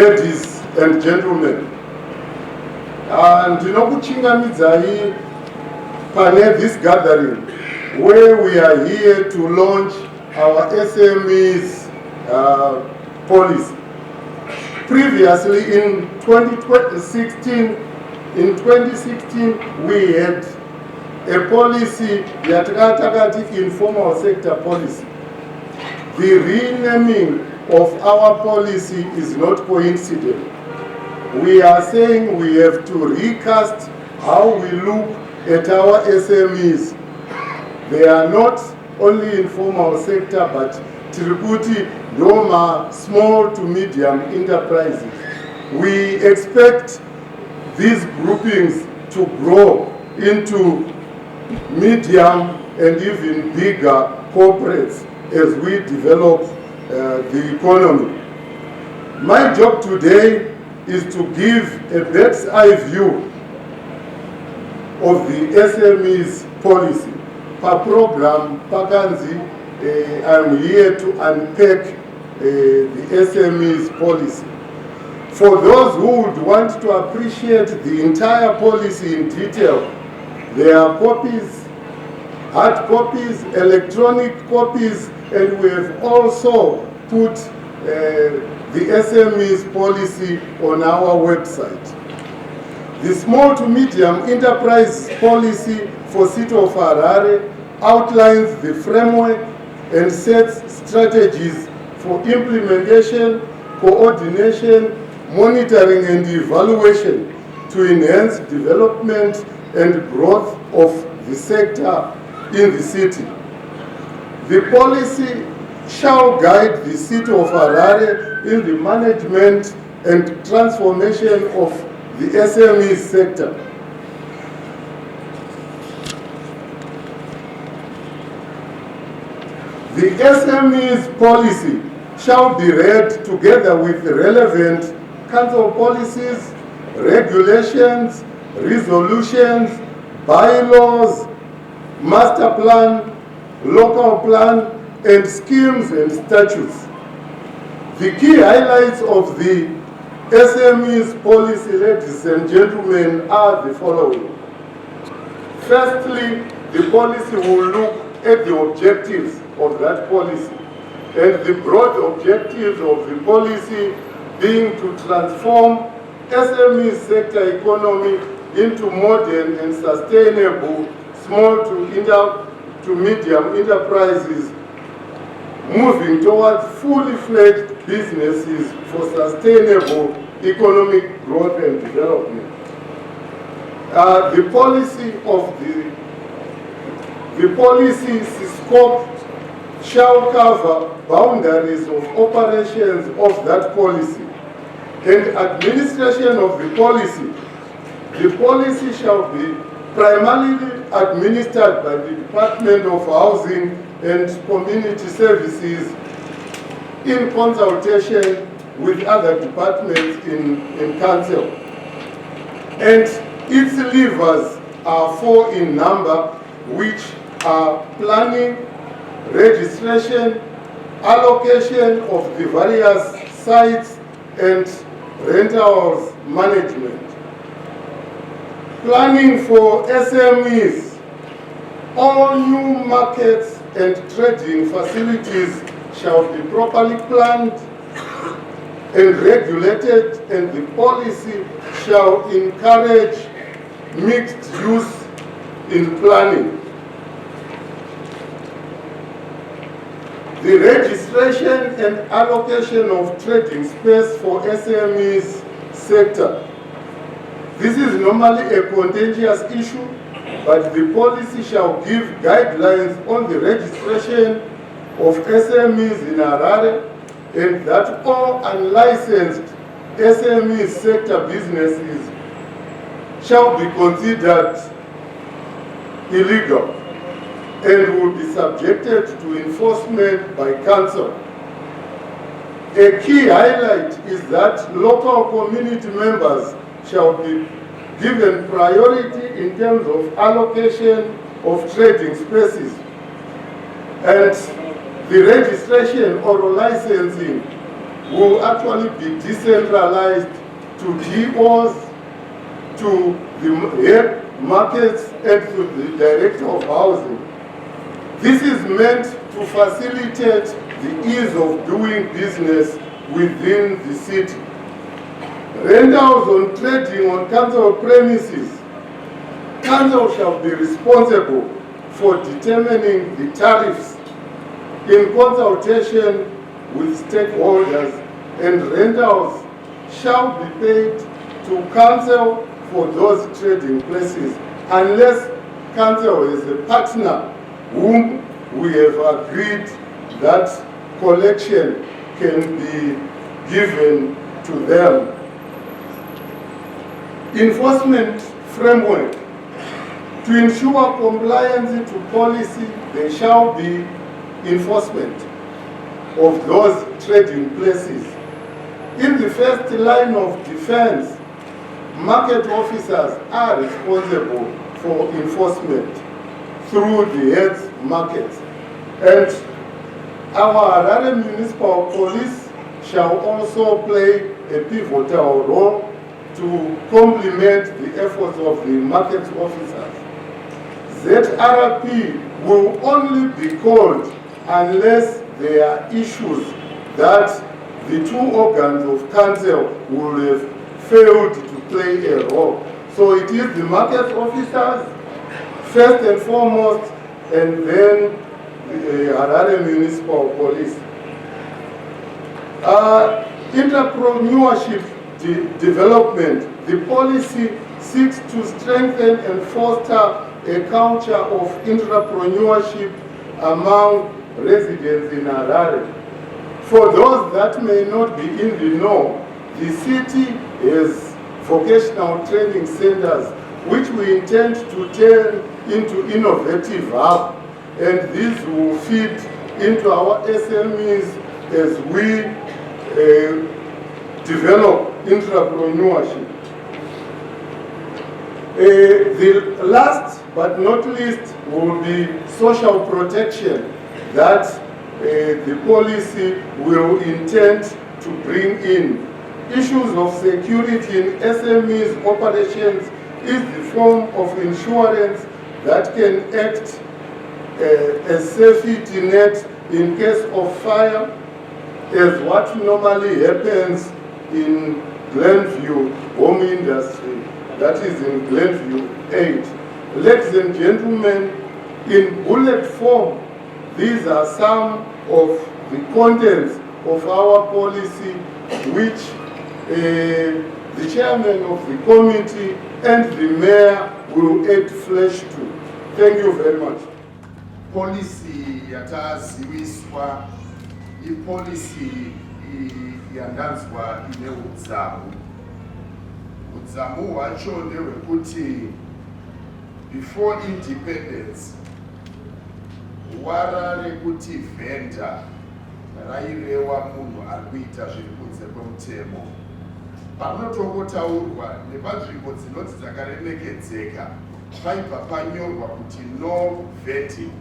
ladies and gentlemen, ndinokuchingamidzai pane this gathering where we are here to launch our SMEs policy. Previously in 2016, we had a policy yatakati informal sector policy. The renaming of our policy is not coincidental. We are saying we have to recast how we look at our SMEs. They are not only informal sector, but Tirikuti, Roma, small to medium enterprises. We expect these groupings to grow into medium and even bigger corporates as we develop the economy. My job today is to give a bird's eye view of the SMEs policy. Per program, Pakanzi, I'm here to unpack the SMEs policy. For those who would want to appreciate the entire policy in detail, there are copies, hard copies, electronic copies, and we have also put the SMEs policy on our website. The small to medium enterprise policy for City of Harare outlines the framework and sets strategies for implementation, coordination, monitoring and evaluation to enhance development and growth of the sector in the city. The policy shall guide the City of Harare in the management and transformation of the SME sector. The SMEs policy shall be read together with the relevant council policies, regulations, resolutions, bylaws, master plan, local plan, and schemes and statutes. The key highlights of the SMEs policy, ladies and gentlemen, are the following. Firstly, the policy will look at the objectives of that policy, and the broad objectives of the policy being to transform SME sector economy into modern and sustainable small to medium enterprises, moving towards fully fledged businesses for sustainable economic growth and development. The policy's scope shall cover boundaries of operations of that policy and administration of the policy. The policy shall be primarily administered by the Department of Housing and Community Services in consultation with other departments in council. And its levers are 4 in number, which are planning, registration, allocation of the various sites, and rentals management. Planning for SMEs. All new markets and trading facilities shall be properly planned and regulated, and the policy shall encourage mixed use in planning. The registration and allocation of trading space for SMEs sector. This is normally a contentious issue, but the policy shall give guidelines on the registration of SMEs in Harare, and that all unlicensed SME sector businesses shall be considered illegal and will be subjected to enforcement by council. A key highlight is that local community members shall be given priority in terms of allocation of trading spaces, and the registration or licensing will actually be decentralized to DOs, to the head markets, and to the director of housing. This is meant to facilitate the ease of doing business within the city. Rentals on trading on council premises. Council shall be responsible for determining the tariffs in consultation with stakeholders, and rentals shall be paid to council for those trading places unless council is a partner whom we have agreed that collection can be given to them. Enforcement framework. To ensure compliance to policy, there shall be enforcement of those trading places. In the first line of defense, market officers are responsible for enforcement through the heads markets. And our Harare Municipal Police shall also play a pivotal role to complement the efforts of the market officers. ZRP will only be called unless there are issues that the two organs of council will have failed to play a role. So it is the market officers first and foremost, and then the Harare Municipal Police. Entrepreneurship development. The policy seeks to strengthen and foster a culture of entrepreneurship among residents in Harare. For those that may not be in the know, the city has vocational training centers which we intend to turn into innovative hub, and these will feed into our SMEs as we develop entrepreneurship. The last but not least will be social protection that the policy will intend to bring in. Issues of security in SMEs operations is the form of insurance that can act as safety net in case of fire, as what normally happens in Glenview Home Industry, that is in Glenview 8. Ladies and gentlemen, in bullet form, these are some of the contents of our policy which the chairman of the committee and the mayor will add flesh to. Thank you very much. Policy yataziwiswa ipolicy yandanzwa ine udzamu. Udzamu wacho ndewekuti before independence wara rekuti vhenda rairewa munhu ari kuita zviri kunze kwemutemo. Panotongotaurwa nepanzvimbo dzinoti dzakaremekedzeka paibva panyorwa kuti no vetting,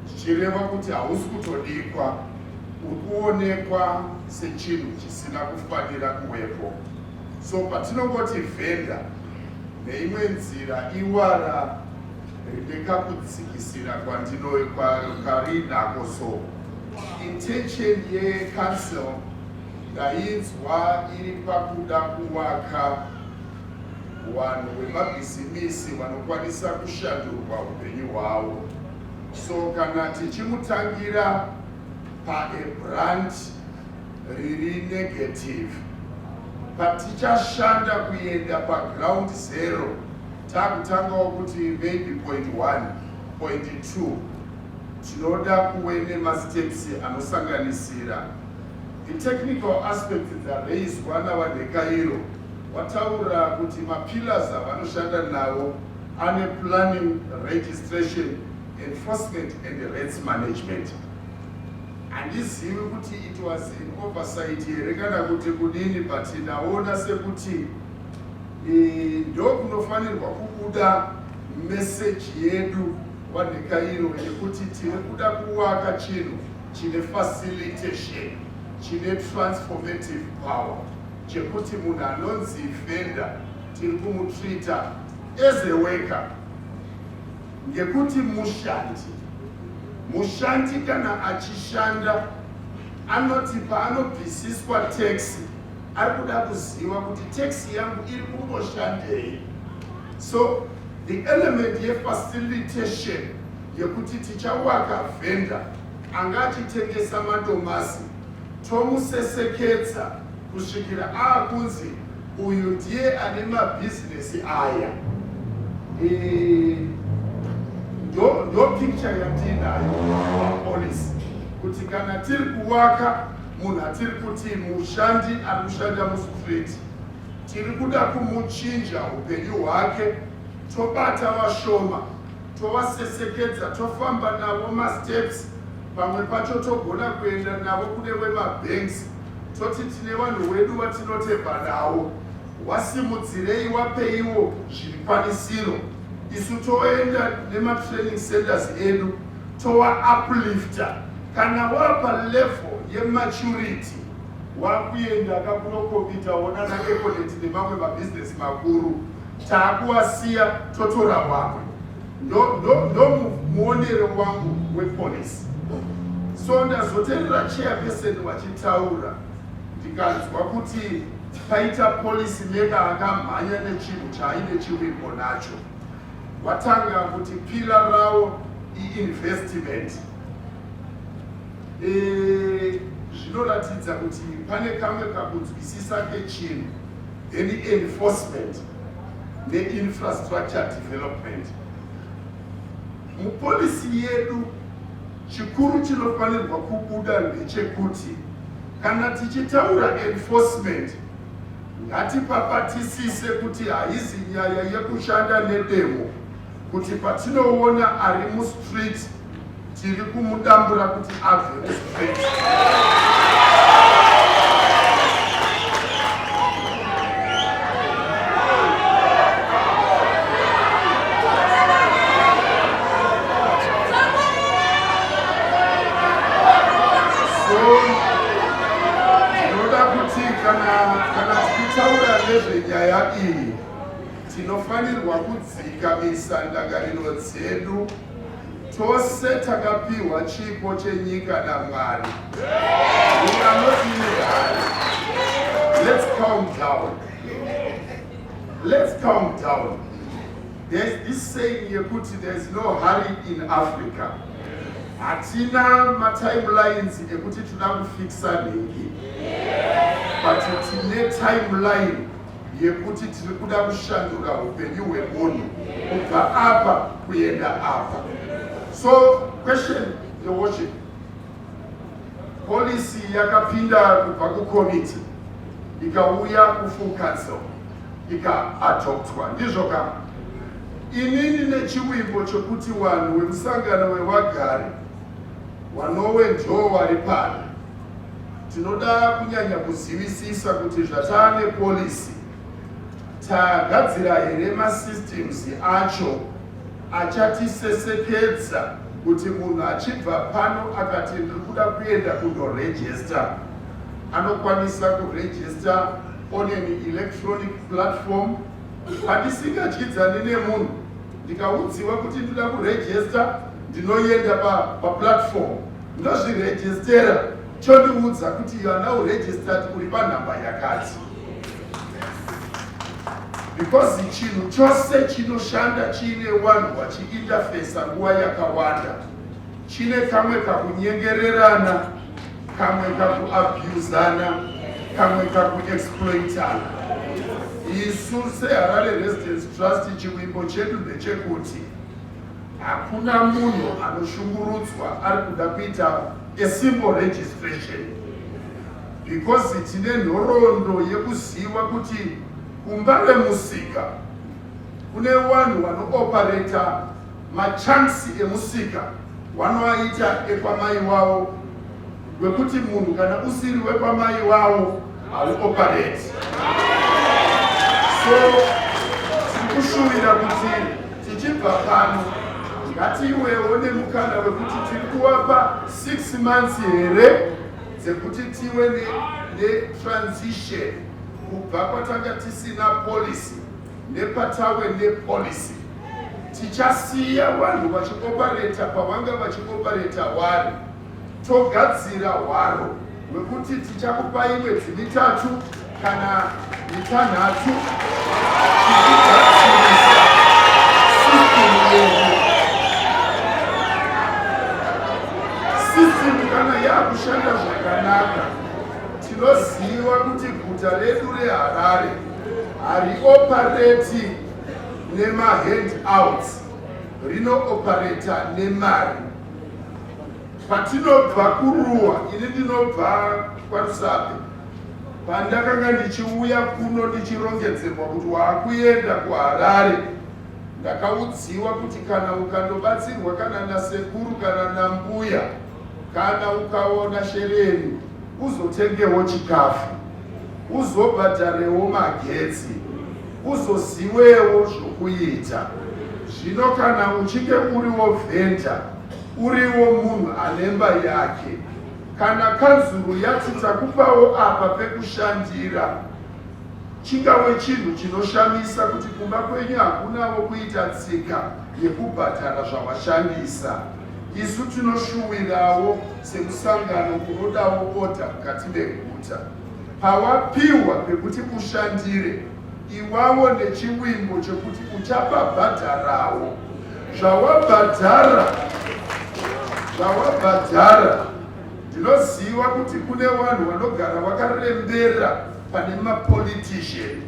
zvichireva kuti hausi kutodikwa, uri kuonekwa sechinhu chisina kufanira kuwepo. So patinongoti vhenda neimwe nzira iwara rinekakudzikisira kwarinako. So intention yecouncil ndainzwa iri pakuda kuvaka vanhu vemabhizimisi vanokwanisa kushandurwa upenyu hwavo. So kana tichimutangira paebrand riri negative, patichashanda kuenda paground zero takutangawo kuti maybe point 1, point 2, tinoda kuve nemasteps anosanganisira the technical aspects dzaraiswa navanhekairo. Wataura kuti mapillars avanoshanda nawo ane planning, registration, enforcement and rates management. Handizivi kuti it was an oversight here kana kuti kudini, but naona sekuti ndo kunofanirwa kubuda message yedu vanhekairo yekuti tiri kuda kuvaka chinhu chine facilitation chine transformative power chekuti munhu anonzi vendor tiri kumutreata as a worker ngekuti mushandi kana achishanda anoti paanobvisiswa tax ari kuda kuziva kuti tax yangu iri kumboshandei. So the element yefacilitation yekuti tichawaka vendor anga achitengesa madomasi tomusesekedza kusvikira aakunzi uyu ndiye ane mabhizinesi aya. Ndo picture yatinayo papolisi kuti kana tiri kuwaka munhu atiri kuti mushandi ari kushanda mustreet tiri kuda kumuchinja upenyu hwake, tobata vashoma tovasesekedza tofamba navo masteps, pamwe pacho togona kuenda navo kune wemabanks toti tine vanhu vedu vatinotemba navo, wasimudzirei wapeiwo zvikwanisiro, isu toenda nematraining centers edu towa uplifta. Kana wapa level yematurity wakuenda kakunokopita wona naekoneti nemamwe mabhizinesi makuru taakuwasiya totora wamwe. Ndo muonero wangu wepolisi. So ndazoteerera chairperson wachitaura ndikanzwa kuti paita policy maker akamhanya nechinhu chaaine chiwimbo nacho. Watanga kuti pila rawo i-investment. Zvinoratidza kuti pane kamwe kakunzwisisa kechinhu, then enforcement ne-infrastructure development. Mupolisi yedu chikuru chinofanirwa kubuda ndechekuti kana tichitaura enforcement ngatipapatisise kuti haizi nyaya yekushanda nedemo, kuti patinoona ari mustreet tiri kumudambura kuti abve mustreet. Nezvenyaya iyi tinofanirwa kudzikamisa ndangariro dzedu tose takapiwa chipo chenyika naMwari. We are not in a hurry. Let's calm down. Let's calm down. There's this saying yekuti there is no hurry in Africa. Hatina ma-timelines yekuti tuda kufixa nhingi. But tine timeline yekuti tiri kuda kushandura upenyu hwemunhu kubva apa kuenda apa. So question your worship, policy yakapinda kubva kukomiti ikauya kufull council ika-adoptwa, ndizvo kama inini nechiwimbo chokuti vanhu vemusangano wevagari vanove ndo vari pano tinoda kunyanya kuzivisisa kuti zvatane policy tagadzira here masystems acho achatisesekedza kuti munhu achibva pano akati ndiri kuda kuenda kundoregister anokwanisa kuregister on an electronic platform. Pandisingachyidzani nemunhu ndikaudziwa kuti ndinoda kuregister ndinoenda paplatform ndozviregistera chondiudza kuti you are now registered uri panhamba yakati. Because chinhu chose chinoshanda chine vanhu vachiinterfacea nguva yakawanda chine kamwe kakunyengererana, kamwe kakuabusana, kamwe kakuexploitana. Isu seHarare Residence Trust chiwimbo chedu ndechekuti hakuna munhu anoshungurudzwa ari kuda kuita a simple registration, because tine nhoroondo yekuziva kuti kumba vemusika kune vanhu vanooparata machansi emusika vanoaita ekwamai wavo, wekuti munhu kana usiri wekwamai wavo hauoparati. So tikushuvira kuti tichibva pano ngatiwewo nemukana wekuti tiri kuvapa 6 months here dzekuti tive netransition kubva kwatanga tisina policy nepatave nepolicy. Tichasiya vanhu vachioperata pavanga vachioperata wari, togadzira hwaro hwekuti tichakupai mwedzi mitatu kana mitanhatu tichigadzirisa system yedu. System kana yakushanda zvakanaka, tinoziva kuti guta redu reHarare harioperati nema-handouts, rinoperata nemari. Patinobva kuruwa, ini ndinobva kwaRusape, pandakanga ndichiuya kuno ndichirongedzerwa kuti waakuenda kuHarare, ndakaudziwa kuti kana ukandobatsirwa kana nasekuru kana nambuya kana ukaona shereni, uzotengewo chikafu, uzobhadharewo magetsi, uzoziwewo zvokuita. Zvino kana uchinge uriwo vhenda, uriwo munhu anemba yake, kana kanzuru yati takupawo apa pekushandira, chingave chinhu chinoshamisa kuti kumba kwenyu hakunawo kuita tsika yekubhadhara zvawashandisa, isu tinoshuwirawo semusangano kunodawo oda mukati meguta. Pawapiwa pekuti ushandire, iwawo nechivimbo chekuti uchapabhadharawo zvawabhadhara. Ndinoziva kuti kune vanhu vanogara vakarembera pane mapolitician,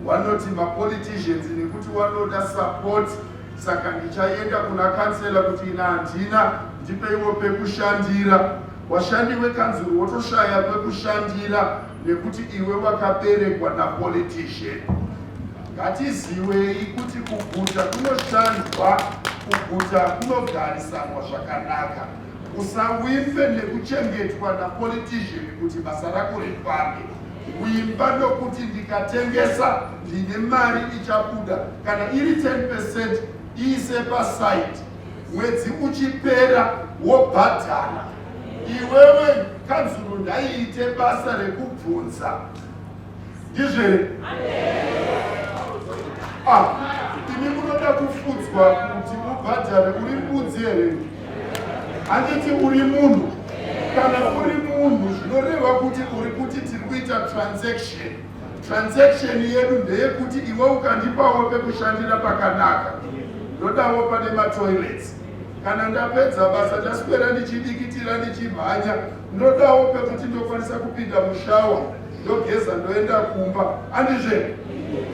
vanoti mapoliticians nekuti vanoda support, saka ndichaenda kuna kansela kuti ina handina, ndipeiwo pekushandira. Washandi wekanzuru wotoshaya pekushandira nekuti iwe wakaberekwa napolitician. Ngatiziwei kuti kuguta kunoshandwa, kuguta kunogarisanwa zvakanaka. Usawimbe nekuchengetwa napolitician kuti basa rako rifambe. Wimba ndokuti ndikatengesa ndine mari ichabuda, kana iri 10% iise paside, mwedzi uchipera wobhadhara. Iwewe kanzuru ndaiite basa rekubvunza, ndizve imi munoda kufudzwa kuti mubhadhare. Uri mbudzi here? Handiti uri munhu. Kana uri munhu zvinoreva kuti uri kuti tiri kuita transaction. Transaction yedu ndeyekuti iwe ukandipawo pekushandira pakanaka, ndodawo pane matoilets. Kana ndapedza basa ndaswera ndichidikitira ndichimhanya, ndodawo pekuti ndokwanisa kupinda mushawa, ndogeza ndoenda kumba. Handizve?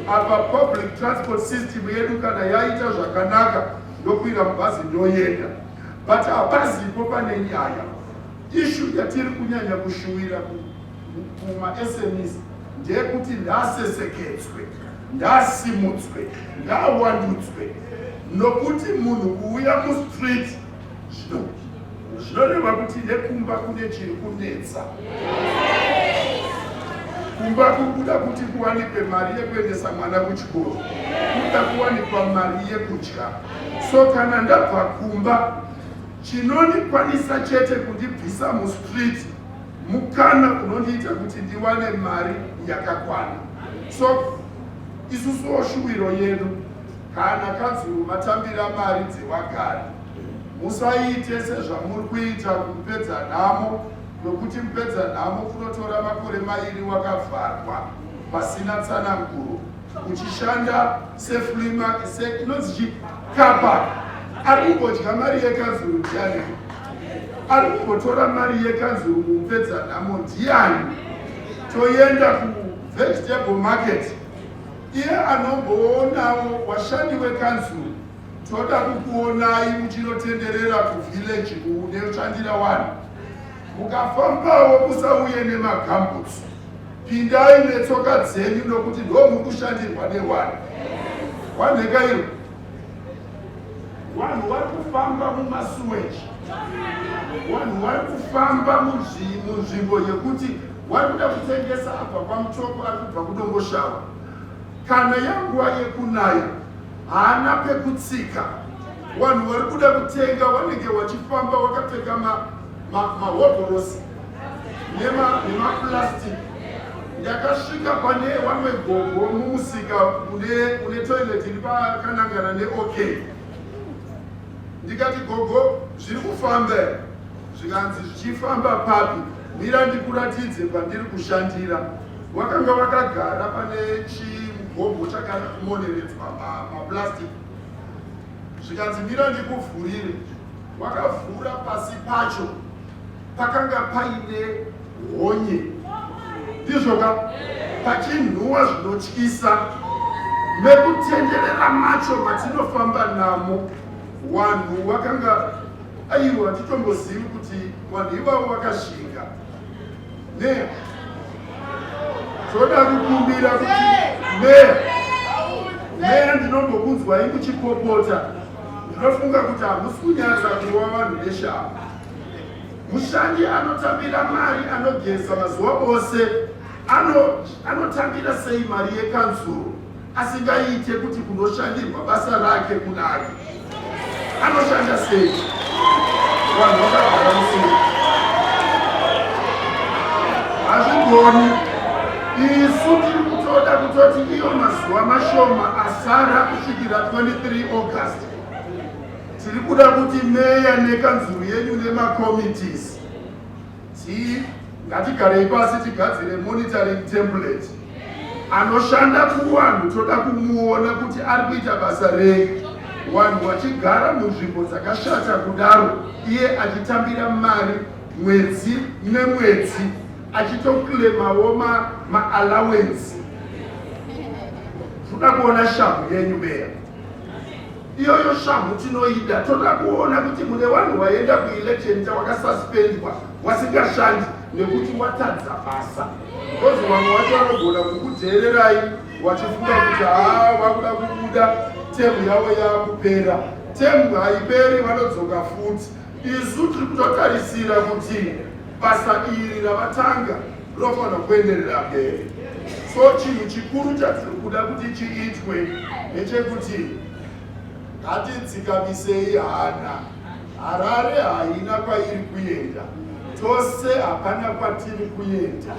Apa public transport system yedu kana yaita zvakanaka, ndokwira mubhazi ndoenda. But hapazipo pane nyaya. Issue yatiri kunyanya kushuwira kuma-SMEs ndeyekuti ndasesekedzwe, ndasimudzwe, ndawandudzwe. Nokuti munhu kuuya mustreet zvinoreva kuti nekumba kune chiri kunetsa. Kumba kukuda kuti kuwanikwe mari yekuendesa mwana kuchikoro, kuda kuwanikwa mari yekudya. So kana ndabva kumba, chinondikwanisa chete kundibvisa mustreet mukana unondiita kuti ndiwane mari yakakwana. So isusuwo shuwiro yedu, kana kanzuru matambira mari dzewagari, musaite sezvamuri kuita kupedza nhamo, nokuti mupedza nhamo kunotora makore mairi wakavharwa pasina tsananguro, uchishanda inonzi chikapa. Ari kungodya mari yekanzuru ndiani? Ari kungotora mari yekanzuru mupedza nhamo ndiani? Toenda kuvegetable market, iye anomboonawo washandi wekanzuru, toda kukuonai muchinotenderera kuvillage uneshandira vanhu. Mukafambawo musauye nemagambutsu, pindai netsoka dzenyu nokuti ndo muri kushandirwa nevanhu. Wanheka iro? Vanhu vari kufamba mumasuweji, vanhu vari kufamba munzvimbo yekuti vari kuda kutengesa apa pamuchoko, ari kubva kudomboshawa. Kana yanguva yekunaya, haana pekutsika. Vanhu vari kuda kutenga vanenge vachifamba vakapfeka mahodhorosi, nemaplastic. Ndakasvika pane wamwe gogo mumusika une toilet iri pakanangana neok. Ndikati gogo zviri kufamba zvikanzi zvichifamba papi, mira ndikuratidze pandiri kushandira. Wakanga wakagara pane chigombo chakamoneredzwa maplastic. Zvikanzi mira ndikuvhurire. Wakavhura pasi pacho pakanga paine honye. Ndizvoka pachinhuwa zvinotyisa mekutenderera macho matinofamba namo. Vanhu vakanga aiwa titombozivi kuti vanhu ivavo vakashinga. Toda kukumbira kuti meya ndinombobvunzwai muchipopota. Ndinofunga kuti hamusi kunyatsa kuva vanhu veshamhu. Mushandi anotambira mari anogeza mazuva ose anotambira sei mari yekanzuro asingaite kuti kunoshandirwa basa rake kunake? Anoshanda sei? Vanhu vakagara musei? Hazvigoni. Isu tiri kutoda kutoti iyo mazuva mashoma asara kusvikira 23 August. Tiri kuda kuti meya nekanzuro yenyu nemakomitis ngatigarei pasi tigadzire monitoring template. Anoshanda kuvanhu toda kumuona kuti ari kuita basa rei. Vanhu vachigara munzvimbo dzakashata kudaro, iye achitambira mari mwedzi nemwedzi achitoklemawo maallowance. Toda kuona shamhu yenyu meya. Iyoyo shamhu tinoida. Toda kuona kuti mune vanhu vaenda kuelection wakasuspendwa wasingashandi nekuti watadza basa. Because vamwe vacho vanogona kukuteererai vachifunga kuti vakuda kubuda, temu yavo yakupera. Temu haiperi, vanodzoka futi. Isu tiri kutotarisira kuti basa iri ravatanga rinofanira kuenderera mberi. So chinhu chikuru chatiri kuda kuti chiitwe ndechekuti ngatidzikamisei hana. Harare haina kwairi kuenda, tose hapana kwatiri kuenda.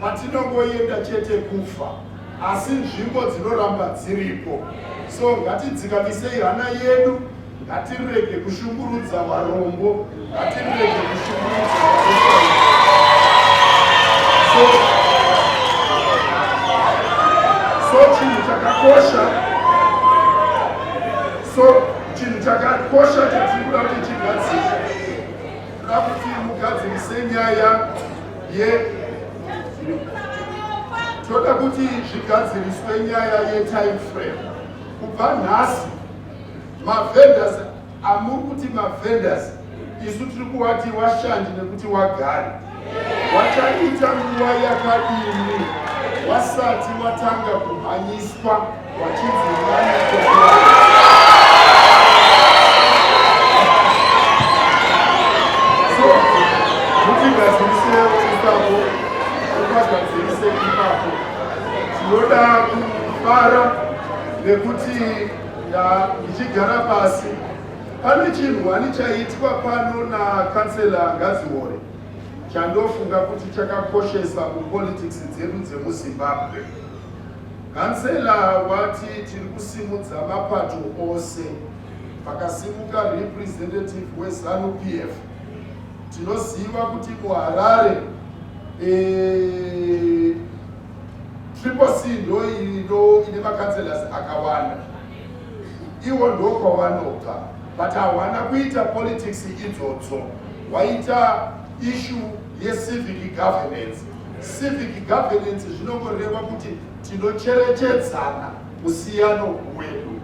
Patinongoenda chete kufa, asi nzvimbo dzinoramba dziripo. So ngatidzikamisei hana yedu, ngatirege kushungurudza varombo, ngatirege kushungurudza chinhu chakakosha chatiri kuda kuti chigadzirwe. Toda kuti mugadzirise nyaya toda kuti zvigadziriswe nyaya yetime frame. Kubva nhasi mavendors amuri kuti mavendors, isu tiri kuvati washandi nekuti wagari. Wachaita nguva yakadini wasati watanga kumhanyiswa wachinzi tinoda kufara nekuti ndichigara pasi pane chinhu chaitwa pano nakansela Ngaziwore chandofunga kuti chakakoshesa mupolitics dzedu dzemuZimbabwe. Kansela wati tiri kusimudza mapato ose, pakasimuka representative weZANU-PF. Tinoziva kuti muHarare Triple C ndo ine makanselas akawanda. Iwo ndokwavanobva, but hawana kuita politics idzodzo. Waita issue yeCivic governance. Civic governance zvinongoreva kuti tinocherechedzana musiyano wedu.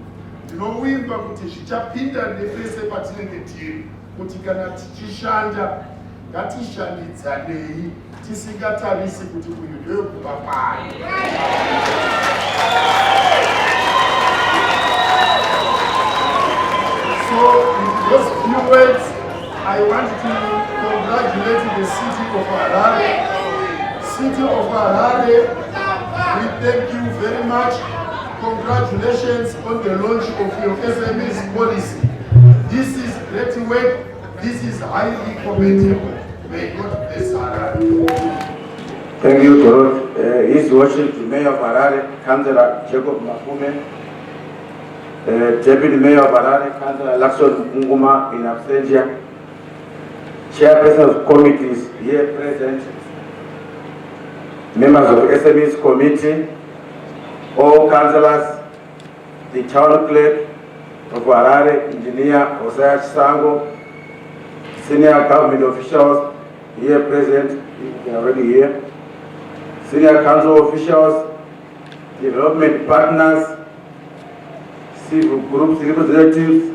Tinovimba kuti zvichapinda nepese patinenge tiri, kuti kana tichishanda ngatishandidzanei tisingatarisi kuti uyu ndoyekuba kwayo. So in those few words, I want to congratulate the city of Harare. City of Harare, we thank you very much. Congratulations on the launch of your SMEs policy. This is great work. This is highly commendable. May God bless Harare. Thank you, Dorot. His Worship, the Mayor of Harare, Councillor Jacob Mafume, Deputy Mayor of Harare, Councillor Lakson Nguma in absentia, Chairperson of committees here present, members of SMEs Committee, all councillors, the Town Clerk of Harare, Engineer Osaya Chisango, senior government officials here present, they are already here, senior council officials, development partners, civil groups, representatives,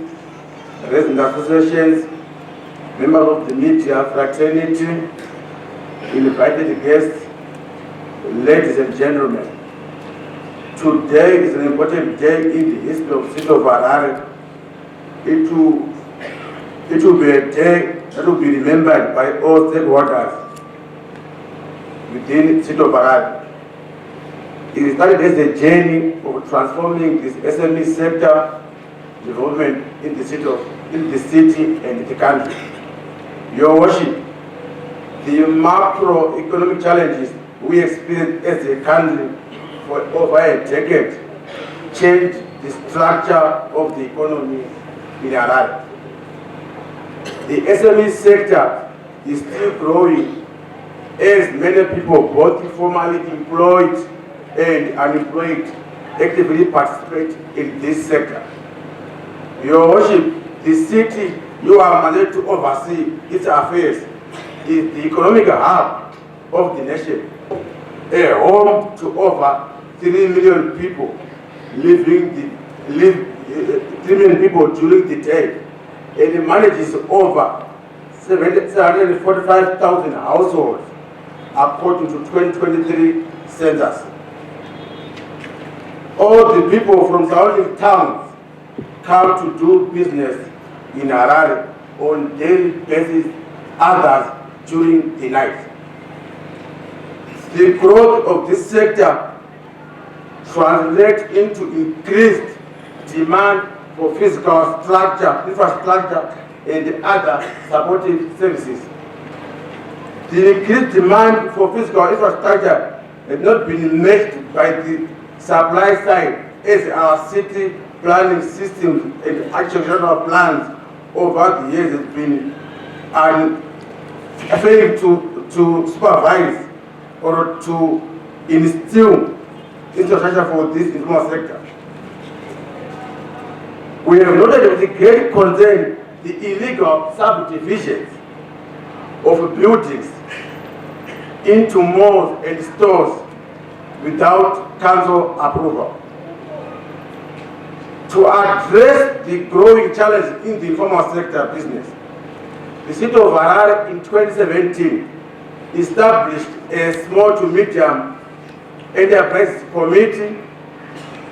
resident associations, members of the media fraternity, invited guests, ladies and gentlemen. Today is an important day in the history of the city of Harare. It will be a day that will be remembered by all stakeholders within the city of Harare. It started as a journey of transforming this SME sector development in the city and the country. Your Worship, the macroeconomic challenges we experience as a country for over a decade changed the structure of the economy in Harare. The SME sector is still growing as many people, both formally employed and unemployed, actively participate in this sector. Your Worship, the city you are mandated to oversee its affairs is the economic hub of the nation, a home to over 3 million people 3 million people during the day, and it manages over 745,000 households according to 2023 census. All the people from surrounding towns come to do business in Harare on daily basis, others during the night. The growth of this sector translates into increased demand for physical structure, infrastructure, and other supportive services. The increased demand for physical infrastructure has not been met by the supply side, as our city planning systems and actual plans over the years has been failing to supervise or to instill infrastructure for this informal sector. We have noted with great concern the illegal subdivisions of buildings into malls and stores without council approval. To address the growing challenge in the informal sector business, the city of Harare in 2017 established a small to medium enterprise committee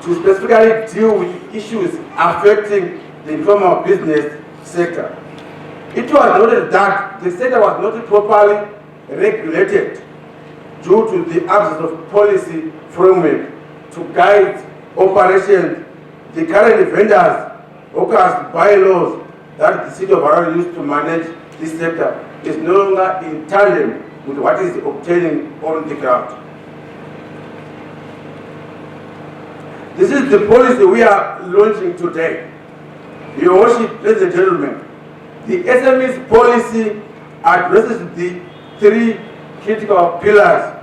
to specifically deal with issues affecting the informal business sector. It was noted that the sector was not properly regulated due to the absence of policy framework to guide operations. The current vendors OCA's bylaws that the city of Harare used to manage this sector is no longer in tandem with what is obtaining on the ground. This is the policy we are launching today. Your Worship, ladies and gentlemen, the SMEs policy addresses the 3 critical pillars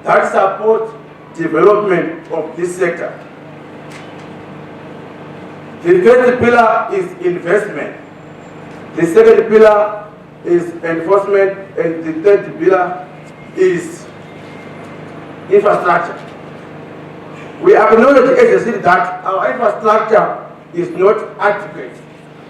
that support development of this sector. The first pillar is investment. The second pillar is enforcement, and the third pillar is infrastructure. We acknowledge as a city that our infrastructure is not adequate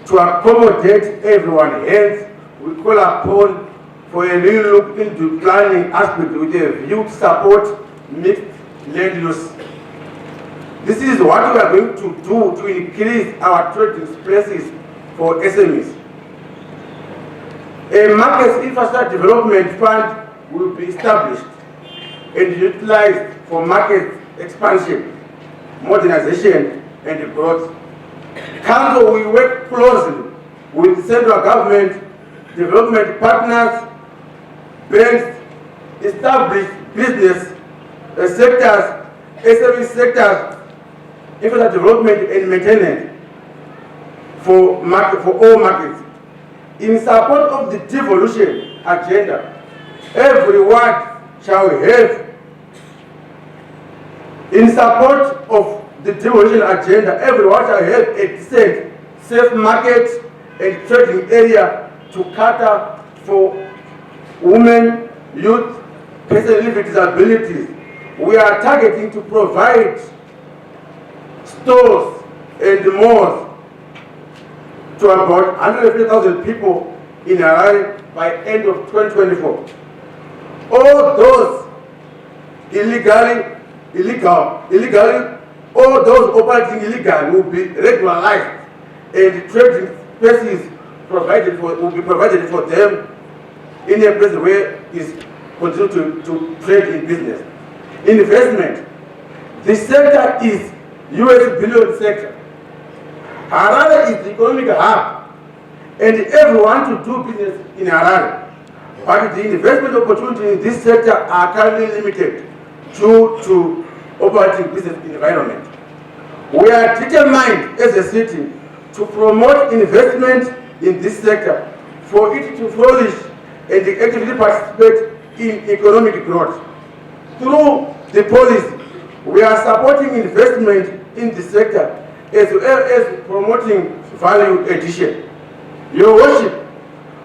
to accommodate everyone. Hence, we call upon for a real look into planning aspect with a view to support mixed land use. This is what we are going to do to increase our trading spaces for SMEs. A market infrastructure development fund will be established and utilized for market expansion, modernization, and growth. Council will work closely with central government, development partners, banks, established business sectors, SME sectors, infrastructure development and maintenance for all markets. In support of the devolution agenda, everyone shall have. In support of the devolution agenda, everyone shall have a decent, safe market and trading area to cater for women, youth, persons with disabilities. We are targeting to provide stores and malls to about 150,000 people in Harare by end of 2024. All those all those operating illegally will be regularized, and trading spaces will be provided for them in a place where is continue to trade in business. Investment. The sector is US billion sector. Harare is the economic hub, and everyone to do business in Harare. But the investment opportunities in this sector are currently limited due to operating business environment. We are determined as a city to promote investment in this sector for it to flourish and actively participate in economic growth. Through the policy, we are supporting investment in the sector as well as promoting value addition. Your Worship,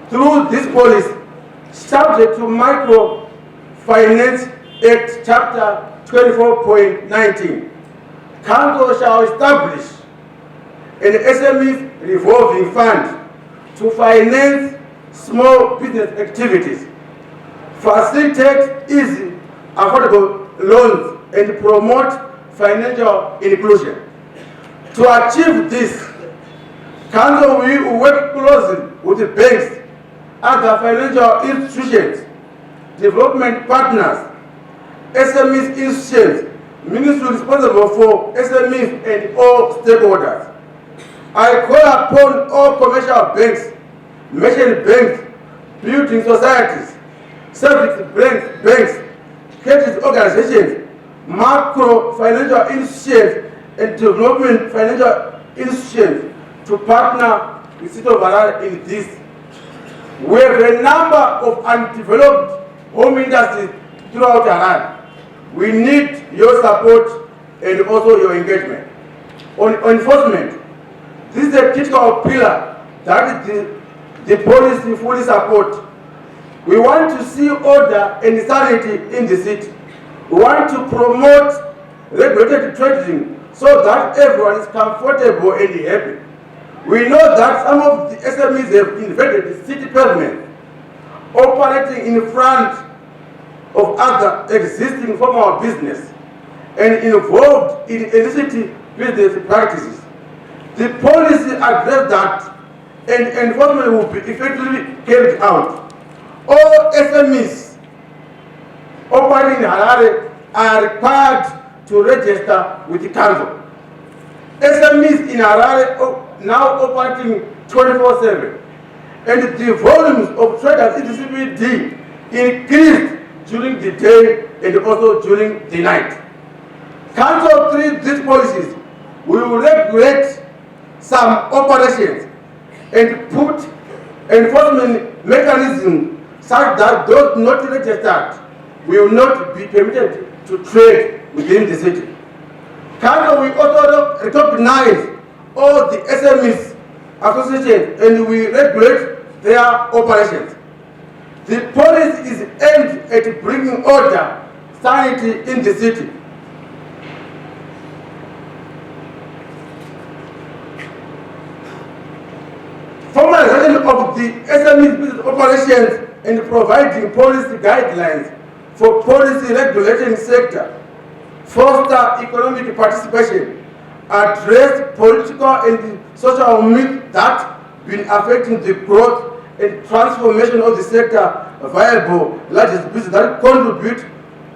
through this policy, subject to Microfinance Act Chapter 24.19, Council shall establish an SME revolving fund to finance small business activities, facilitate easy, affordable loans, and promote financial inclusion. To achieve this, Council will work closely with the banks, other financial institutions, development partners, SMEs institutions, ministry responsible for SMEs, and all stakeholders. I call upon all commercial banks, merchant banks, building societies, service banks, credit organizations, macro financial institutions, and development financial institutions to partner with the City of Harare in this. We have a number of undeveloped home industries throughout Harare. We need your support and also your engagement. On enforcement, this is a critical pillar that the policy fully support. We want to see order and sanity in the city. We want to promote regulated trading so that everyone is comfortable and happy. We know that some of the SMEs have invaded the city pavement, operating in front of other existing formal business and involved in illicit business practices. The policy addresses that, and enforcement will be effectively carried out. All SMEs operating in Harare are required to register with the council. SMEs in Harare now operating 24/7, and the volumes of traders in the CBD increased during the day and also during the night. Council through these policies will regulate some operations and put enforcement mechanisms such that those not registered will not be permitted to trade within the city. Council will also recognize all the SMEs associations and we regulate their operations. The policy is aimed at bringing order, sanity in the city. Formalization of the SME business operations and providing policy guidelines for policy regulating sector, foster economic participation, address political and social myths that been affecting the growth and transformation of the sector, viable largest business that contribute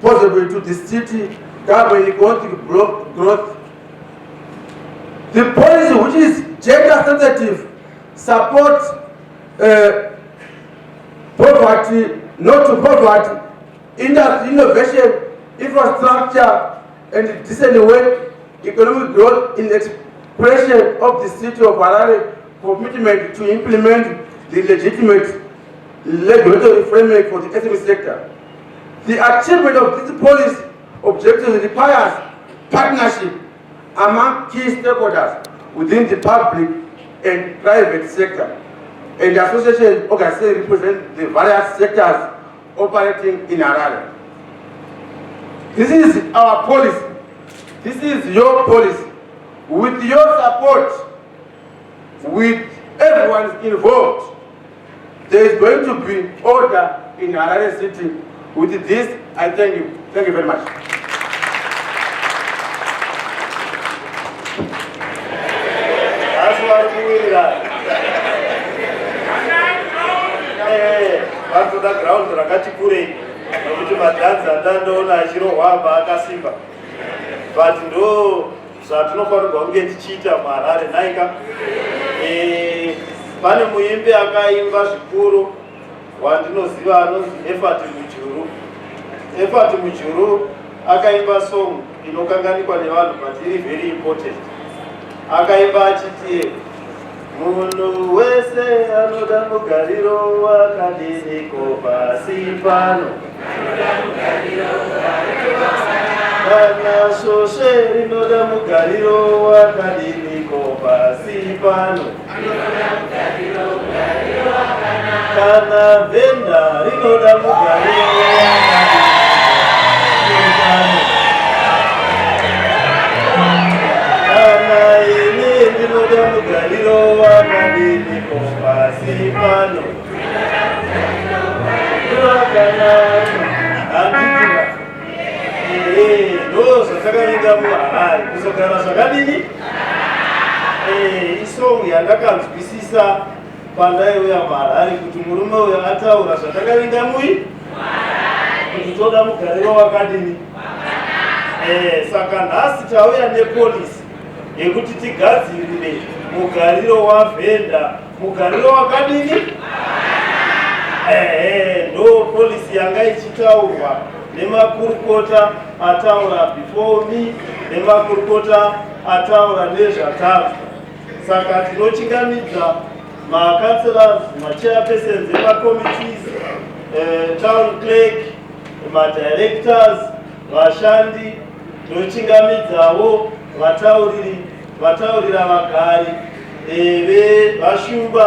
positively to the city government economic growth. The policy, which is gender sensitive, supports poverty not to poverty, innovation, infrastructure, and decent work, economic growth in expression of the city of Harare commitment to implement the legitimate regulatory framework for the SME sector. The achievement of this policy objectives requires partnership among key stakeholders within the public and private sector, and the association organizations represent the various sectors operating in Harare. This is our policy. This is your policy. With your support, with everyone involved, there is going to be order in Harare City. With this, I thank you. Thank you very much. Vanoda ground rakati kurei nokuti madhanzi andandoona achirohwamba akasimba, but ndo zvatinofanirwa kunge tichiita muHarare naika. Pane muimbi akaimba zvikuru wandinoziva anonzi Effort Mujuru akaimba song inokanganikwa nevanhu but iri very important. Akaimba achiti munhu wese anoda mugariro wakadiniko pasi pano, kana shoshe rinoda mugariro wakadiniko pasi pano, kana venda rinoda mugariro wakadiniko pano, kana ini rinoda mugariro wakadiniko pasi pano, ndo zvatakavinga muHarare kuzogara zvakadini. Isong yandakanzwisisa pandaiuya muHarare kuti murume uyo ataura zvatakavinga kuti toda mugariro wakadini. Saka nhasi tauya nepolisi yekuti tigadzirire mugariro wavhenda, mugariro wakadini. Ndo polisi yanga ichitaurwa nemakurukota ataura before me, nemakurukota ataura nezvatanzwa. Saka tinochingamidza makanselors, machairpersons emakomitees, town clerk, madirectors, vashandi, tinochingamidzawo vataurira vagari, vashumba,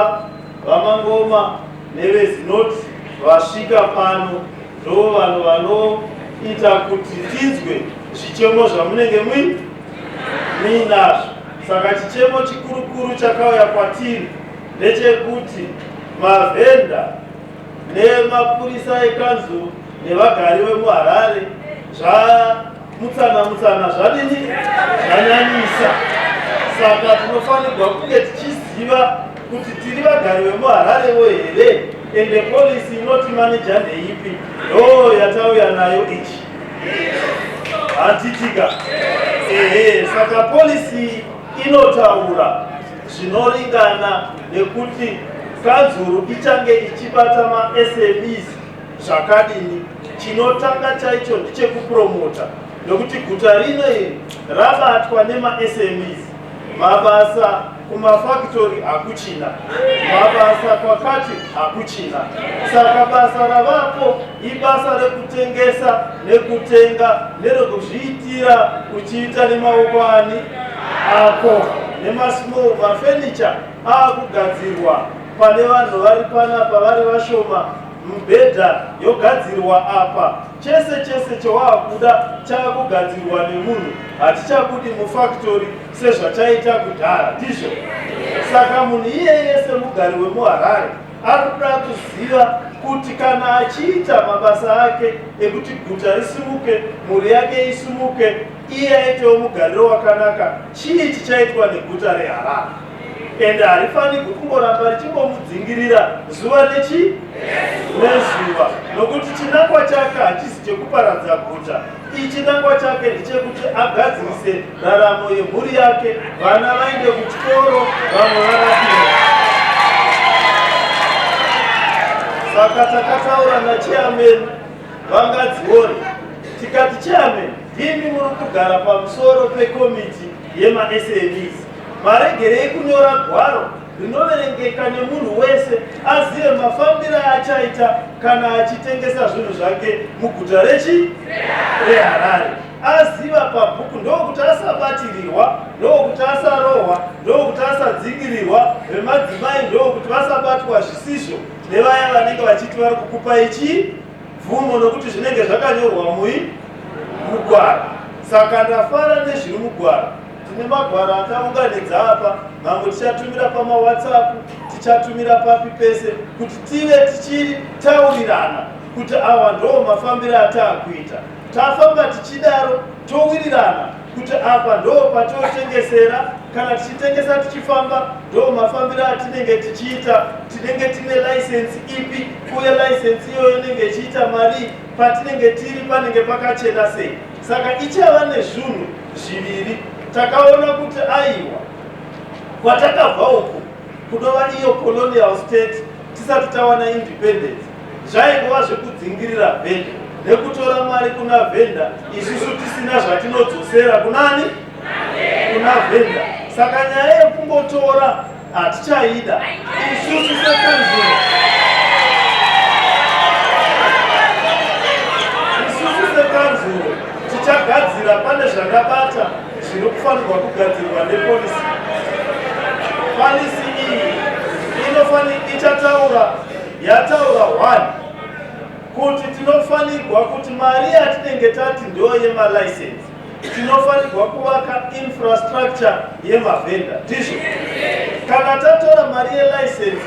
vamangoma nevezinoti vasvika pano. Ndo vanhu vanoita kuti tinzwe zvichemo zvamunenge muinazvo. Saka chichemo chikurukuru chakauya kwatiri ndechekuti mavhenda nemapurisa ekanzuru nevagari vemuHarare zvamutsana zvadini zvanyanyisa. Saka tinofanirwa kunge tichiziva kuti tiri vagari vemuHararewo here, ende polisi inotimaneja ndeipi. Ndo yatauya nayo ichi handitika. Saka polisi inotaura zvinoringana nekuti kanzuru ichange ichibata ma-SMEs zvakadini. Chinotanga chaicho ndechekupromota, nokuti guta rino iri rabatwa nema-SMEs. Mabasa kumafactory hakuchina, mabasa kwakati hakuchina. Saka basa ravapo ibasa rekutengesa nekutenga nerekuzviitira uchiita nemaoko ani ako, nemasmall mafurniture akugadzirwa pane vanhu vari panapa vari vashoma. Mibhedha yogadzirwa apa, chese chawakuda chakugadzirwa nemunhu, hatichakudi mufactory sezvachaita kudhara, ndizvo. Saka munhu iyeye semugari wemuHarare ari kuda kuziva kuti kana achiita mabasa ake ekuti guta risimuke, mhuri yake isimuke, iye aitewo mugariro wakanaka, chii chichaitwa neguta reHarare. Ende harifanirwi kungoramba richimbomudzingirira zuva nezuva, nokuti chinangwa chake hachisi chekuparadza guta. Chinangwa chake ndechekuti agadzirise raramo yemhuri yake, vana vaende kuchikoro, vamwe varapiwe. Saka takataura nachairman vangadzione tikati chairman ndimi muri kugara pamusoro pekomiti yema-SMEs, maregerei kunyora gwaro rinoverengeka nemunhu wese azive mafambiro achaita kana achitengesa zvinhu zvake muguta reHarare. Aziva pabhuku ndokuti asabatirirwa, ndokuti asarohwa, ndokuti asadzingirirwa, vemadzimai ndokuti vasabatwa zvisizvo nevaya vanenge vachiti vari kukupa ichi bvumo nokuti zvinenge zvakanyorwa mugwara. Saka ndafara nezviri mugwara. Tine magwara akaunganidza apa, mamwe tichatumira pamaWhatsApp, tichatumira papi pese kuti tive tichitaurirana kuti awa ndo mafambiro ataakuita. Tafamba tichidaro towirirana kuti apa ndo patotengesera, kana tichitengesa tichifamba ndo mafambiro atinenge tichiita. Tinenge tine license ipi uye license iyoyo inenge ichiita mari patinenge tiri panenge pakachena sei. Saka ichava nezvinhu zviviri. Takaona kuti aiwa kwatakabva uku kunova iyo colonial state tisati tawana independence zvaingova zvekudzingirira vhenda nekutora mari kuna vhenda, isusu tisina zvatinodzosera kunani? Kuna vhenda. Saka nyaya yekungotora hatichaida. Isusu sekanzuro tichagadzira pane zvakabata zviri kufanirwa kugadzirwa nepolisi. Polisi iyi yataura 1 kuti tinofanirwa kuti mari yatinenge tati ndo yemalicense tinofanirwa kuvaka infrastructure yemavhenda ndizvo. Kana tatora mari yelicense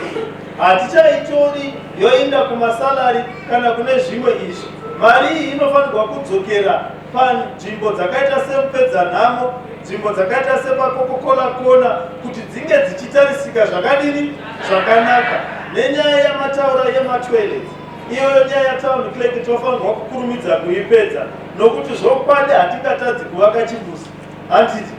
hatichaitori yoinda kumasalari kana kune zvimwe izvi. Mari iyi inofanirwa kudzokera panzvimbo dzakaita semupedzanhamo, nzvimbo dzakaita sepaCoca-Cola kona kuti dzinge dzichitarisika zvakadini zvakanaka. Nenyaya yamataura yematoilets, iyoyo nyaya yatown clerk tofanirwa kukurumidza kuipedza nokuti zvokwadi hatingatadzi kuvaka chimbuzi. Handiti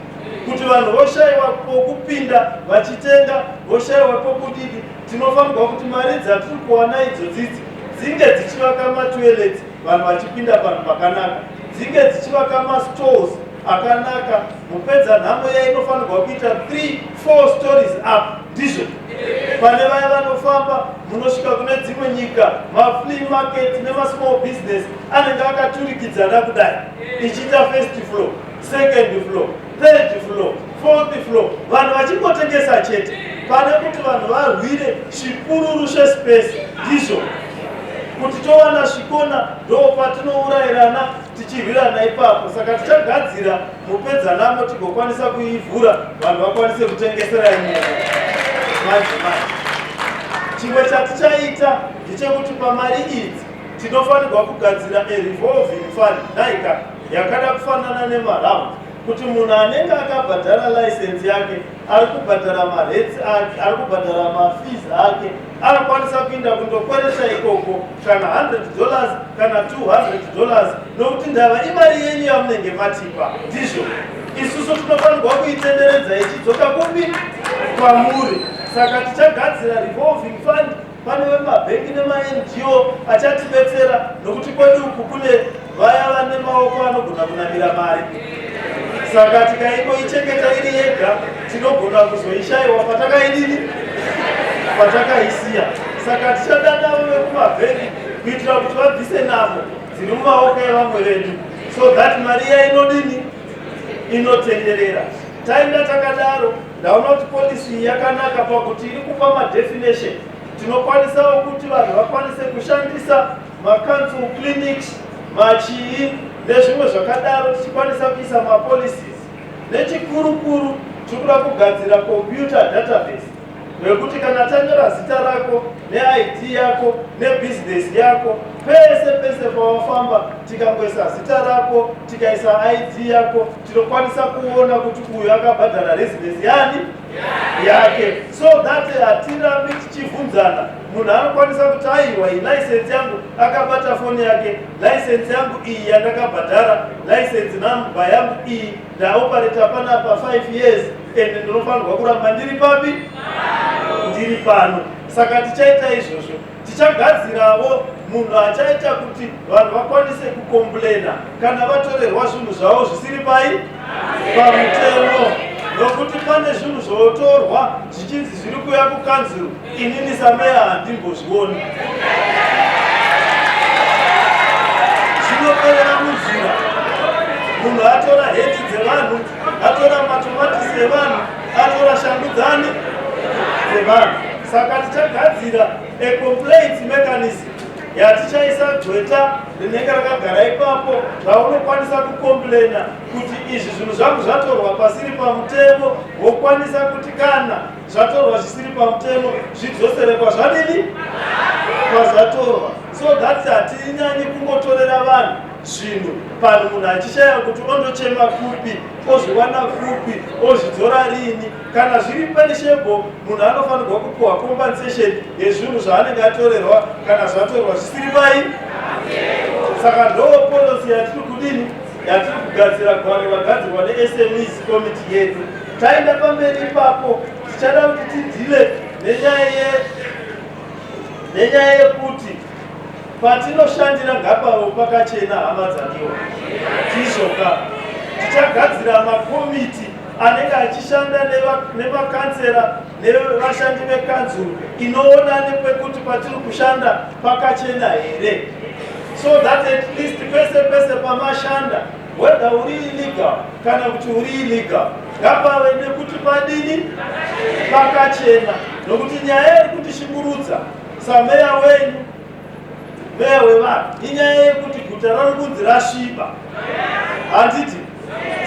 kuti vanhu voshayiwa pokupinda vachitenga, voshayiwa pokudidi. Tinofanirwa kuti mari dzatiri kuwana idzodzidzi dzinge dzichivaka matoilets vanhu vachipinda panhu pakanaka, dzinge dzichivaka mastores akanaka. Mupedzanhamo inofanirwa kuita 3-4 stories up ndizvo. Pane vaya vanofamba munosvika kune dzimwe nyika, maflea market nemasmall business anenge akaturikidzana kudai, ichiita first floor, second floor, third floor, fourth floor, vanhu vachingotengesa chete, pane kuti vanhu varwire zvipururu zvespace ndizvo. Kuti towana zvikona ndo patinourayirana tichirwirana ipapo. Saka tichagadzira mupedzanhamo tigokwanisa kuivhura vanhu vakwanise kutengesera nyika manje. Chimwe chatichaita ndechekuti pamari idzi tinofanirwa kugadzira revolving fund naika yakada kufanana nemaraundi, kuti munhu anenge akabhadhara license yake ari kubhadhara mareits ake, ari kubhadhara mafees ake, anokwanisa kuinda kundokweresa ikoko kana $100 kana $200 nokuti ndava imari yenyu yamunenge matipa ndizvo. Isusu tinofanirwa kuitenderedza ichidzoka kupi? Kwamuri. Saka tichagadzira revolving fund. Pane vemabhengi nema-NGO achatibetsera nokuti kwedu uku kune vaya vane maoko anogona kunamira mari. Saka tikaingoichengeta iri yega tinogona kuzoishayiwa patakaisiya. Saka tichadana vekumabhengi kuitira kuti vabvise nhamo dziri mumaoko evamwe vedu, so that mari inodini inotenderera. Taenda takadaro ndaona kuti polisi yakanaka pakuti iri kupa madefinition. Tinokwanisawo kuti vanhu vakwanise kushandisa macouncil clinics, machii nezvimwe zvakadaro, tichikwanisa kuisa mapolicies. Nechikurukuru tikuda kugadzira computer database wekuti kana tanyora zita rako neID yako nebusiness yako, pese pawafamba tikangoisa zita rako tikaisa ID yako tinokwanisa kuona kuti uyu akabhadhara residence yake, so that hatirambi tichibvunzana. Munhu anokwanisa kuti aiwa license yangu akabata foni yake, license yangu iyi yandakabhadhara, license number yangu iyi ndaoperata panapa 5 years and ndinofanirwa kuramba ndiri papi? Ndiri pano. Saka tichaita izvozvo tichagadzirawo munhu achaita kuti vanhu vakwanise kukomplena kana vatorerwa zvinhu zvavo zvisiri pamutemo, nokuti pane zvinhu zvotorwa zvichinzi zviri kuuya kukanzuru, inini sameya handimbozvioni. Zvinoperera munzira, munhu atora heti dzevanhu, atora matomatisi evanhu, atora shangudzani dzevanhu. Saka tichagadzira complaints mechanism yatichaisa gweta rinenge rakagara ipapo raunokwanisa kukomplena kuti izvi zvinhu zvangu zvatorwa pasiri pamutemo, wokwanisa kuti kana zvatorwa zvisiri pamutemo zvidzosere kwazvadini kwazvatorwa. So that hatinyanyi kungotorera vanhu zvinhu pano munhu achishaya kuti ondochema kupi, ozviwana kupi, ozvidzora rini. Kana zviri perishable, munhu anofanirwa kupiwa compensation yezvinhu zvaanenge atorerwa kana zvatorwa zvisiri Saka ndo policy yatiri kudini, yatiri kugadzira vagadzirwa neSMEs committee yedu. Taenda pamberi ipapo tichada kuti tidhile nenyaya yekuti patinoshandira ngapawo pakachena hama dzaniwa tizvoka. Tichagadzira makomiti anenge achishanda nevakansera nevashandi vekanzuru inoona nepekuti patiri kushanda pakachena here, so that at least pese pamashanda, whether uri illegal kana kuti uri illegal, ngapave nekuti padini pakachena. Nokuti nyaya iri kutishungurudza sameya wenyu, meya wevanhu, inyaya yekuti guta rarikudzi rasviba, handiti?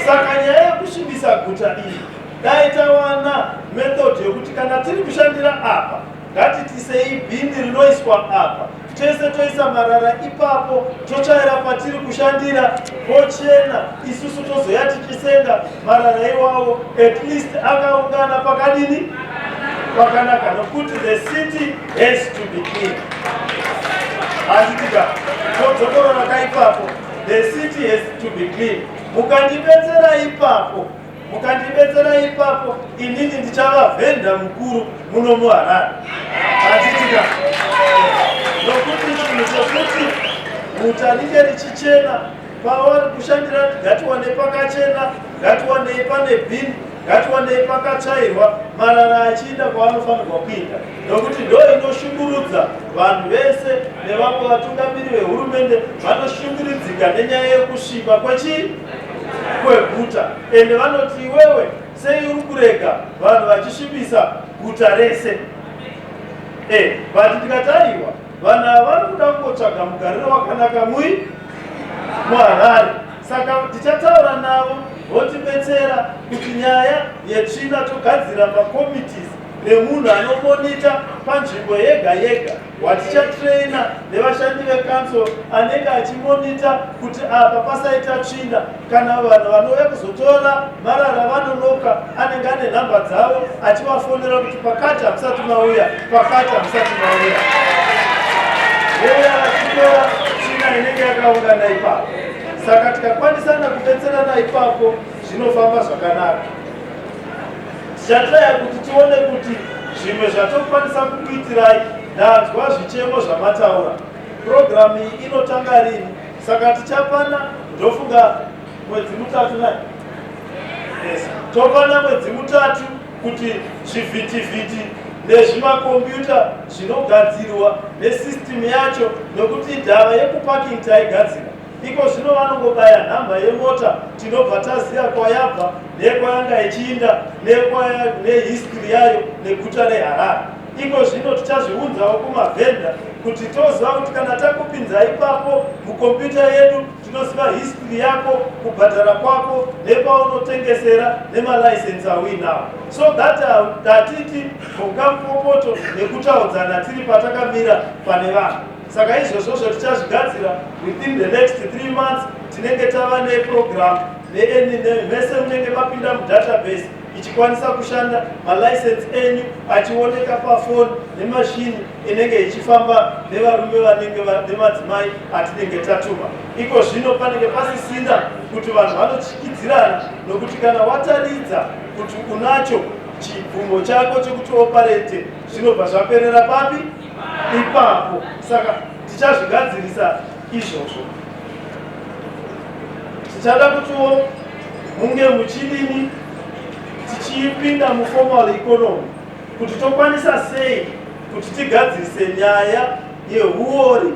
Saka nyaya yekusvibisa guta iri dai tawana method yokuti kana tiri kushandira apa ngatitiisei bhini rinoiswa apa, tese toisa marara ipapo, tochaira patiri kushandira pochena, isusu tozoya tichisenga marara iwawo, at least akaungana pakadini pakanaka, nokuti the city has to be clean. Handitika kodzokorora kaipapo, the city has to be clean. Mukandibetsera ipapo, inini ndichava venda mukuru muno muHarare. Handitika nokuti chinhu chokuti guta ringe richichena, pavari kushandira ngatiwanei pakachena, ngatiwanei pane bhini, ngatiwanei pakatsvairwa, marara achiinda kwaanofanirwa kuinda, nokuti ndo inoshungurudza vanhu vese nevamwe vatungamiri vehurumende vanoshungurudzika nenyaya yekusviba kweguta. Ende vanoti iwewe sei uri kurega vanhu vachisvibisa guta rese? But tikatariwa vanhu ava vari kuda kungotsvaga mugariro wakanaka muHarare. Saka tichataura navo votibetsera kuti nyaya yetsvina togadzira makomitees nemunhu anomonita panzvimbo yega yega, watichatraina nevashandi vekansel anenge achimonita kuti apa pasaita tsvina. Kana vanhu vanouya kuzotora marara vanonoka, anenge ane nhamba dzavo achivafonera kuti pakati hamusati mauya, pakati hamusati mauya, vouya vachitora tsvina inenge yakaungana ipapo. Saka tikakwanisana kubetserana ipapo zvinofamba zvakanaka. Tichatraya kuti tione kuti zvimwe zvatokwanisa kukuitirai. Ndanzwa zvichemo zvamataura, programu iyi inotanga rini? Saka tichapana, ndofunga mwedzi mutatu nai? Yes. Topana mwedzi mutatu kuti zvivhitivhiti nezvimakombiyuta zvinogadzirwa nesystem yacho, nokuti ndava yekuparking taigadzira. Iko zvino vanongobaya nhamba yemota, tinobva taziva kwayabva, nekwayanga ichiinda, nehistory yayo neguta reHarare. Iko zvino tichazviunzawo kumavhenda kuti toziva kuti kana takupinza ipapo mukombiyuta yedu tinoziva history yako, kubhadhara kwako, nepaunotengesera, nemalicense awinawo, so that hatiti mukampopoto nekutaudzana tiri patakamira pane vanhu. Saka izvozvo tichazvigadzira within the next 3 months. Tinenge tava neprogram mese munenge mapinda mudatabase ichikwanisa kushanda, malicense enyu achioneka pafoni nemashini inenge ichifamba nevarume vanenge nemadzimai atinenge tatuma. Iko zvino panenge pasisina kuti vanhu vanochikidzirana, nokuti kana wataridza kuti unacho chibvumo chako chokuti operate, zvinobva zvaperera papi? ipapo. Saka tichazvigadzirisa izvozvo. Tichada kutiwo munge muchidini tichipinda muformal economy kuti tokwanisa sei kuti tigadzirise nyaya yehuori,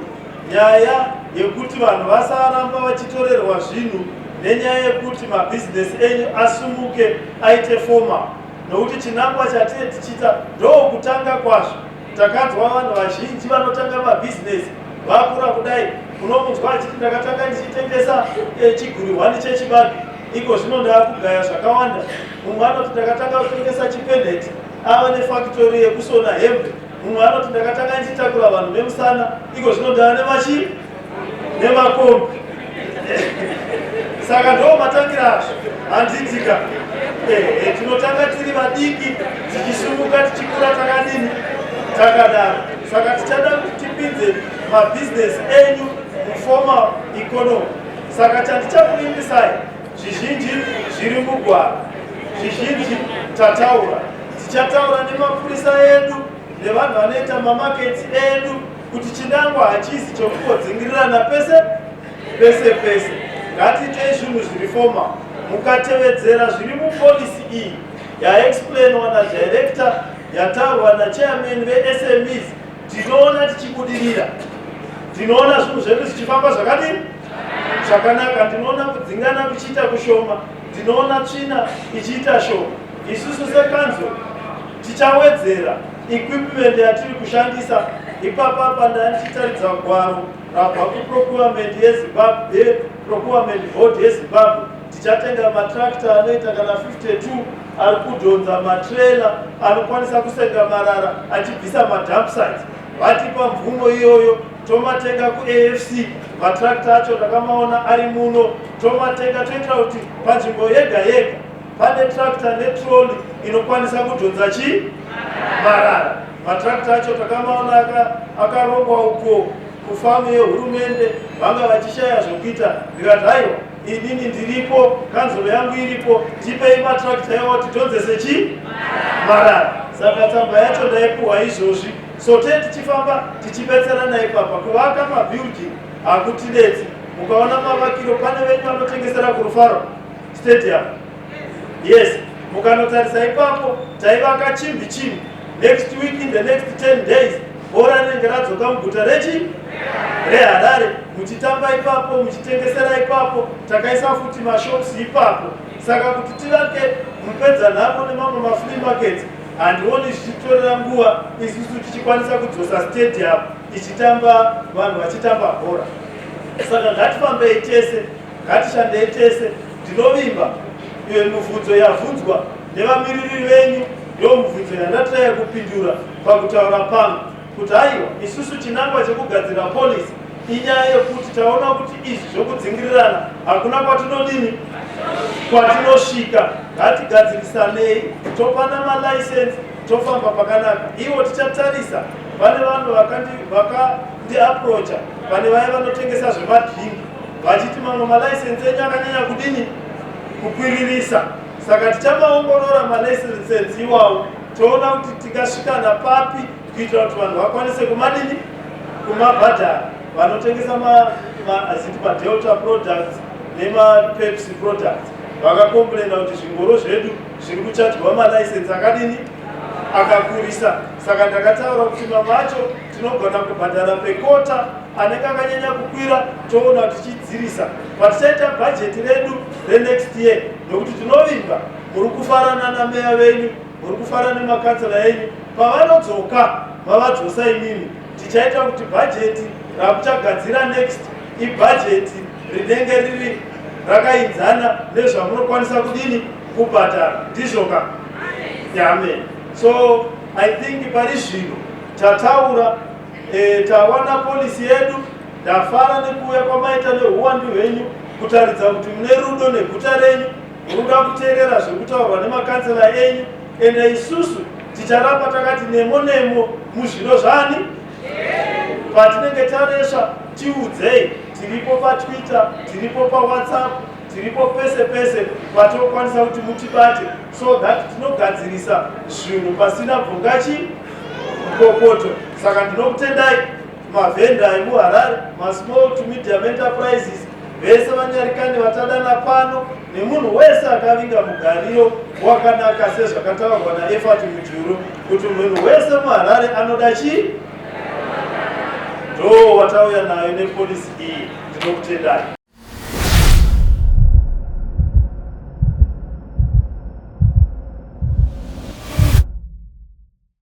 nyaya yekuti vanhu vasaramba vachitorerwa zvinhu, nenyaya yekuti mabhizinesi enyu asumuke aite formal. Nokuti chinangwa chatinenge tichiita ndokutanga kwazvo. Takanzwa vanhu vazhinji vanotanga mabhizinesi vakura kudai, unomunzwa achiti ndakatanga ndichitengesa chiguriwani chechibage, iko zvino ndakugaya zvakawanda. Mumwe anoti ndakatanga kutengesa chipeneti ava nefactory yekusona hembe. Mumwe anoti ndakatanga ndichitakura vanhu nemusana, iko zvino ndava nemakombi. Saka ndo matangira azvo handitika. Tinotanga tiri vadiki tichisumuka tichikura takadini takadaro. Saka tichada kuti tipinze mabhizinesi enyu muformal economy. Saka chandichakuimbisai zvizhinji zviri mugwara, zvizhinji tataura. Tichataura nemapurisa edu nevanhu vanoita mamaketi edu kuti chinangwa hachisi chokungodzingirirana pese. Ngatiitei zvinhu zviri formal. Mukatevedzera zviri mupolisi iyi yaexplainwa nadirector, yataurwa nachairman veSMEs, tinoona tichibudirira. Tinoona zvinhu zvedu zvichifamba zvakadini zvakanaka. Ndinoona kudzingana kuchiita kushoma, ndinoona tsvina ichiita shoma. Isusu sekanzo tichawedzera equipment yatiri kushandisa. Ipapapa ndandichitaridza gwaro rabva kuprocurement yeZimbabwe, procurement board yeZimbabwe. Tichatenga matrakta anoita kana 52 ari kudhonza matrailer anokwanisa kusenga marara achibvisa madump sites. Vatipa mvumo iyoyo, tomatenga kuAFC. Matrakta acho takamaona ari muno, tomatenga toitira kuti panzvimbo yega yega pane trakta netroli inokwanisa kudhonza marara. Matrakta acho takamaona akarongwa uko kufamu yehurumende, vanga vachishaya zvokuita. Ndikati haiwa, inini ndiripo, kanzuro yangu iripo, tipei matrakta yawo tidhonzese marara. Saka tsamba yacho ndaipuhwa izvozvi. So tichifamba tichibetserana ipapa kuvaka mabuilding hakutidetsi. Mukaona mavakiro, pane venyu vanotengesera kurufaro stadium. Yes, mukanotarisa ipapo taivaka chimbi. Next week, in the next 10 days, bora rinenge radzoka muguta reHarare. Muchitamba ipapo, muchitengesera ipapo, takaisa futi mashops ipapo. Saka kuti tivake mupedza nhamo nemamwe mafree markets, handioni zvichitorera nguva isusu tichikwanisa kudzosa stadium ichitamba, vanhu vachitamba bhora. Saka ngatifambei tese, ngatishandei tese. Ndinovimba mibvunzo yabvunzwa nevamiririri venyu, ndo mibvunzo yandatiraya kupindura pakutaura pangu kuti haiwa, isusu chinangwa chekugadzira polisi inyaya yekuti taona kuti izvi zvokudzingirirana hakuna kwatinosvika. Ngatigadzirisanei, topana malicense, tofamba pakanaka. Ivo tichatarisa, pane vanhu vakandiaprocha, pane vaya vanotengesa zvemadringi vachiti mamwe malicense enyu akanyanya kudini kukwiririsa. Saka tichamaongorora malicense iwawo, toona kuti tikasvika napapi kuitira kuti vanhu vakwanise kumabhadhara. Vanotengesa aziti madelta products nemapepsi products vakakomplaina kuti zvingoro zvedu zviri kuchatirwa malicense akadini akakurisa. Saka ndakataura kuti mamwe acho tinogona kubhadhara pekota anenge akanyanya kukwira, toona kuti tichidzirisa patichaita bhajeti redu renext year. Nokuti tinovimba muri kufarana nameya venyu, muri kufarana nemakansela enyu, pavanodzoka vavadzosa imimi. Tichaita kuti bhajeti rakuchagadzira next ibhajeti rinenge riri rakainzana nezvamunokwanisa kudini kubhadhara. Ndizvoka? Amen. So I think pari zvino tataura, tawana polisi yedu, ndafara nekuuya kwamaita neuwandu hwenyu kutaridza kuti mune rudo neguta renyu, munoda kuteerera zvekutaurwa nemakansela enyu. Ende isusu ticharamba takati nemo muzvino zvani patinenge taresha, tiudzei. Tiripo paTwitter, tiripo paWhatsApp, tiripo pese patokwanisa kuti mutibate, so that tinogadzirisa zvinhu pasina bvungachi mkokoto. Saka ndinokutendai mavhenda emuHarare, small to medium enterprises, vese vanyarikani vatadana pano, nemunhu wese akavinga mugariro wakanaka sezvakataurwa naEffort Mujuru kuti munhu wese muHarare anoda chii? Ndo watauya nayo nepolisi iyi. Ndinokutendai.